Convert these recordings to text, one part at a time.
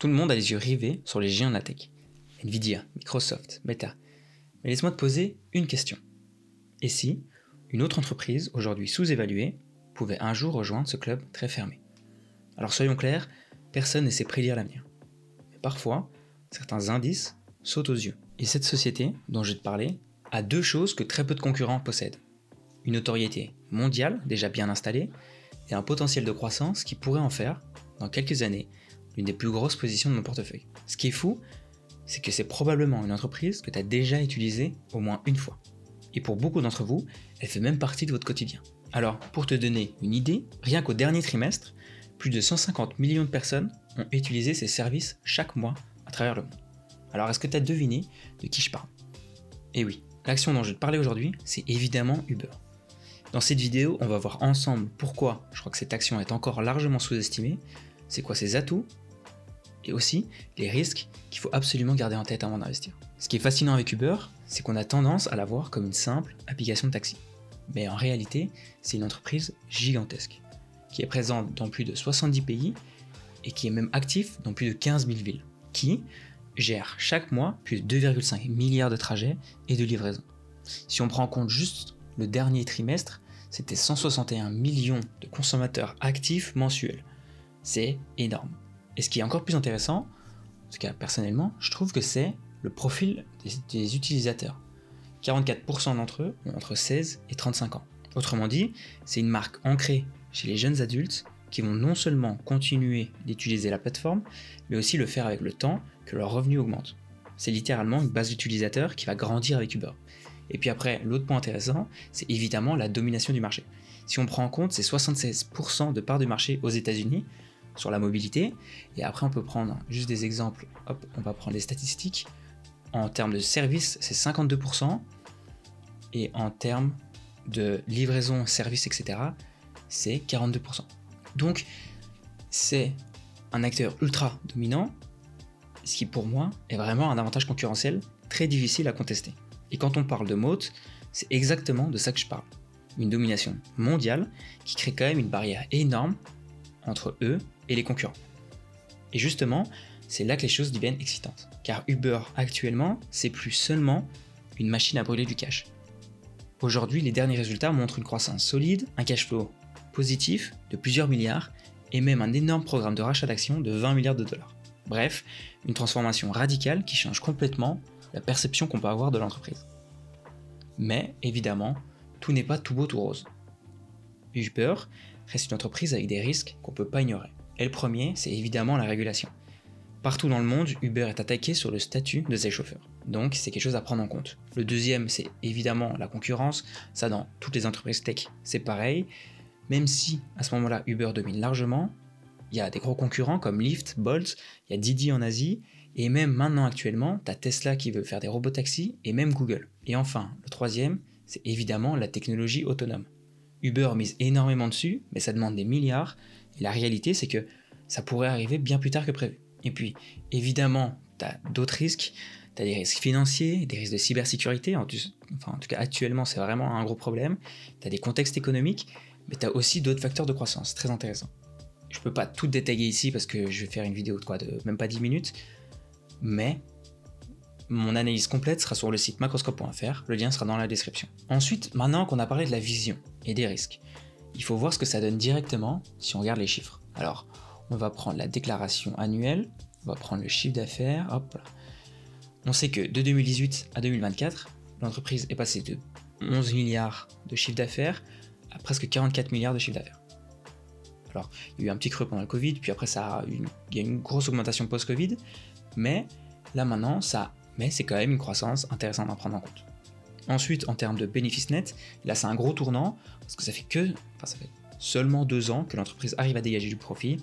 Tout le monde a les yeux rivés sur les géants de la tech. Nvidia, Microsoft, Meta. Mais laisse-moi te poser une question. Et si une autre entreprise, aujourd'hui sous-évaluée, pouvait un jour rejoindre ce club très fermé? Alors soyons clairs, personne ne sait prédire l'avenir. Mais parfois, certains indices sautent aux yeux. Et cette société, dont je vais te parler, a deux choses que très peu de concurrents possèdent. Une notoriété mondiale, déjà bien installée, et un potentiel de croissance qui pourrait en faire, dans quelques années, l'une des plus grosses positions de mon portefeuille. Ce qui est fou, c'est que c'est probablement une entreprise que tu as déjà utilisée au moins une fois. Et pour beaucoup d'entre vous, elle fait même partie de votre quotidien. Alors, pour te donner une idée, rien qu'au dernier trimestre, plus de 150 millions de personnes ont utilisé ces services chaque mois à travers le monde. Alors, est-ce que tu as deviné de qui je parle? Eh oui, l'action dont je vais te parler aujourd'hui, c'est évidemment Uber. Dans cette vidéo, on va voir ensemble pourquoi je crois que cette action est encore largement sous-estimée, c'est quoi ses atouts, et aussi les risques qu'il faut absolument garder en tête avant d'investir. Ce qui est fascinant avec Uber, c'est qu'on a tendance à la voir comme une simple application de taxi. Mais en réalité, c'est une entreprise gigantesque, qui est présente dans plus de 70 pays et qui est même actif dans plus de 15 000 villes, qui gère chaque mois plus de 2,5 milliards de trajets et de livraisons. Si on prend en compte juste le dernier trimestre, c'était 161 millions de consommateurs actifs mensuels. C'est énorme. Et ce qui est encore plus intéressant, en tout cas personnellement, je trouve que c'est le profil des utilisateurs. 44% d'entre eux ont entre 16 et 35 ans. Autrement dit, c'est une marque ancrée chez les jeunes adultes qui vont non seulement continuer d'utiliser la plateforme, mais aussi le faire avec le temps que leurs revenus augmentent. C'est littéralement une base d'utilisateurs qui va grandir avec Uber. Et puis après, l'autre point intéressant, c'est évidemment la domination du marché. Si on prend en compte, c'est 76% de part de marché aux États-Unis sur la mobilité, et après on peut prendre juste des exemples, hop, on va prendre les statistiques. En termes de services, c'est 52%, et en termes de livraison, service, etc., c'est 42%. Donc, c'est un acteur ultra dominant, ce qui pour moi est vraiment un avantage concurrentiel très difficile à contester. Et quand on parle de moat, c'est exactement de ça que je parle. Une domination mondiale qui crée quand même une barrière énorme entre eux et les concurrents. Et justement, c'est là que les choses deviennent excitantes. Car Uber, actuellement, c'est plus seulement une machine à brûler du cash. Aujourd'hui, les derniers résultats montrent une croissance solide, un cash flow positif de plusieurs milliards et même un énorme programme de rachat d'actions de 20 milliards de dollars. Bref, une transformation radicale qui change complètement la perception qu'on peut avoir de l'entreprise. Mais évidemment, tout n'est pas tout beau tout rose. Uber reste une entreprise avec des risques qu'on ne peut pas ignorer. Et le premier, c'est évidemment la régulation. Partout dans le monde, Uber est attaqué sur le statut de ses chauffeurs. Donc c'est quelque chose à prendre en compte. Le deuxième, c'est évidemment la concurrence. Ça, dans toutes les entreprises tech, c'est pareil. Même si, à ce moment-là, Uber domine largement, il y a des gros concurrents comme Lyft, Bolt, il y a Didi en Asie, et même maintenant actuellement, tu as Tesla qui veut faire des robotaxis, et même Google. Et enfin, le troisième, c'est évidemment la technologie autonome. Uber mise énormément dessus, mais ça demande des milliards, et la réalité c'est que ça pourrait arriver bien plus tard que prévu. Et puis, évidemment, tu as d'autres risques, tu as des risques financiers, des risques de cybersécurité, en tout cas actuellement c'est vraiment un gros problème, tu as des contextes économiques, mais tu as aussi d'autres facteurs de croissance très intéressants. Je peux pas tout détailler ici parce que je vais faire une vidéo de même pas 10 minutes, mais mon analyse complète sera sur le site macroscope.fr, le lien sera dans la description. Ensuite, maintenant qu'on a parlé de la vision et des risques, il faut voir ce que ça donne directement si on regarde les chiffres. Alors, on va prendre la déclaration annuelle, on va prendre le chiffre d'affaires, hop là. On sait que de 2018 à 2024, l'entreprise est passée de 11 milliards de chiffre d'affaires à presque 44 milliards de chiffre d'affaires. Alors, il y a eu un petit creux pendant le Covid, puis après il y a eu une grosse augmentation post-Covid, mais là maintenant, c'est quand même une croissance intéressante à prendre en compte. Ensuite, en termes de bénéfices nets, là c'est un gros tournant, parce que ça fait seulement 2 ans que l'entreprise arrive à dégager du profit.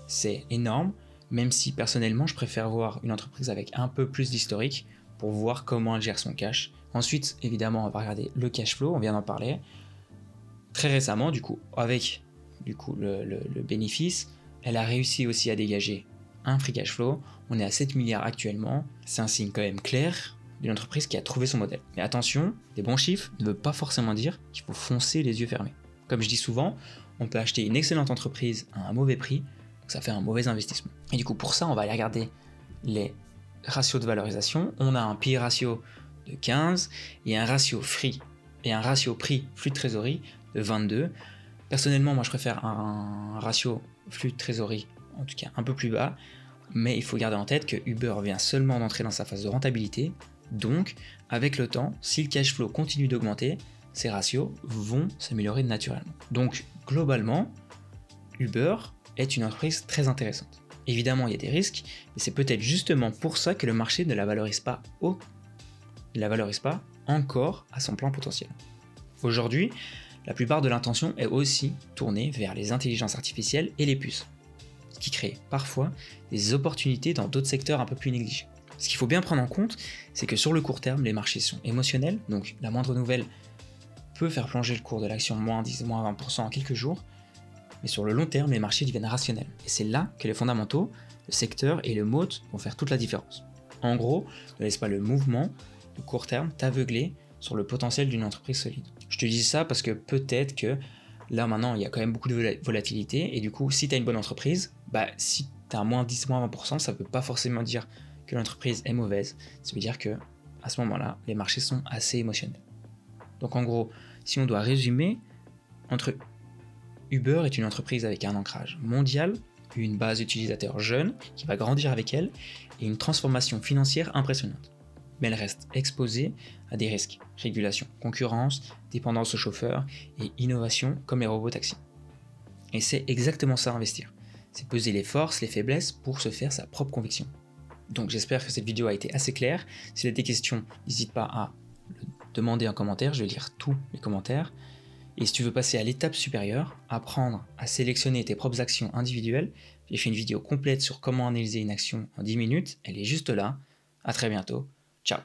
C'est énorme, même si personnellement je préfère voir une entreprise avec un peu plus d'historique pour voir comment elle gère son cash. Ensuite, évidemment, on va regarder le cash flow, on vient d'en parler. Très récemment, avec le bénéfice, elle a réussi aussi à dégager un free cash flow. On est à 7 milliards actuellement. C'est un signe quand même clair d'une entreprise qui a trouvé son modèle. Mais attention, des bons chiffres ne veut pas forcément dire qu'il faut foncer les yeux fermés. Comme je dis souvent, on peut acheter une excellente entreprise à un mauvais prix, ça fait un mauvais investissement. Et du coup, pour ça, on va aller regarder les ratios de valorisation. On a un PE ratio de 15 et un ratio prix flux de trésorerie de 22. Personnellement, moi je préfère un ratio flux de trésorerie, en tout cas un peu plus bas, mais il faut garder en tête que Uber vient seulement d'entrer dans sa phase de rentabilité, donc avec le temps, si le cash flow continue d'augmenter, ces ratios vont s'améliorer naturellement. Donc globalement, Uber est une entreprise très intéressante. Évidemment, il y a des risques, mais c'est peut-être justement pour ça que le marché ne la valorise pas encore à son plein potentiel. Aujourd'hui, la plupart de l'intention est aussi tournée vers les intelligences artificielles et les puces, ce qui crée parfois des opportunités dans d'autres secteurs un peu plus négligés. Ce qu'il faut bien prendre en compte, c'est que sur le court terme, les marchés sont émotionnels, donc la moindre nouvelle peut faire plonger le cours de l'action moins 10, moins 20% en quelques jours, mais sur le long terme, les marchés deviennent rationnels. Et c'est là que les fondamentaux, le secteur et le mode vont faire toute la différence. En gros, ne laisse pas le mouvement de court terme t'aveugler sur le potentiel d'une entreprise solide. Je te dis ça parce que peut-être que là maintenant il y a quand même beaucoup de volatilité et du coup si tu as une bonne entreprise, si tu as moins 10, moins 20%, ça ne veut pas forcément dire que l'entreprise est mauvaise, ça veut dire que à ce moment-là, les marchés sont assez émotionnels. Donc en gros, si on doit résumer, Uber est une entreprise avec un ancrage mondial, une base d'utilisateurs jeune qui va grandir avec elle et une transformation financière impressionnante. Mais elle reste exposée à des risques, régulation, concurrence, dépendance aux chauffeurs et innovation comme les robots taxis. Et c'est exactement ça investir. C'est peser les forces, les faiblesses pour se faire sa propre conviction. Donc j'espère que cette vidéo a été assez claire. Si tu as des questions, n'hésite pas à le demander en commentaire, je vais lire tous les commentaires. Et si tu veux passer à l'étape supérieure, apprendre à sélectionner tes propres actions individuelles, j'ai fait une vidéo complète sur comment analyser une action en 10 minutes, elle est juste là. À très bientôt. Ciao.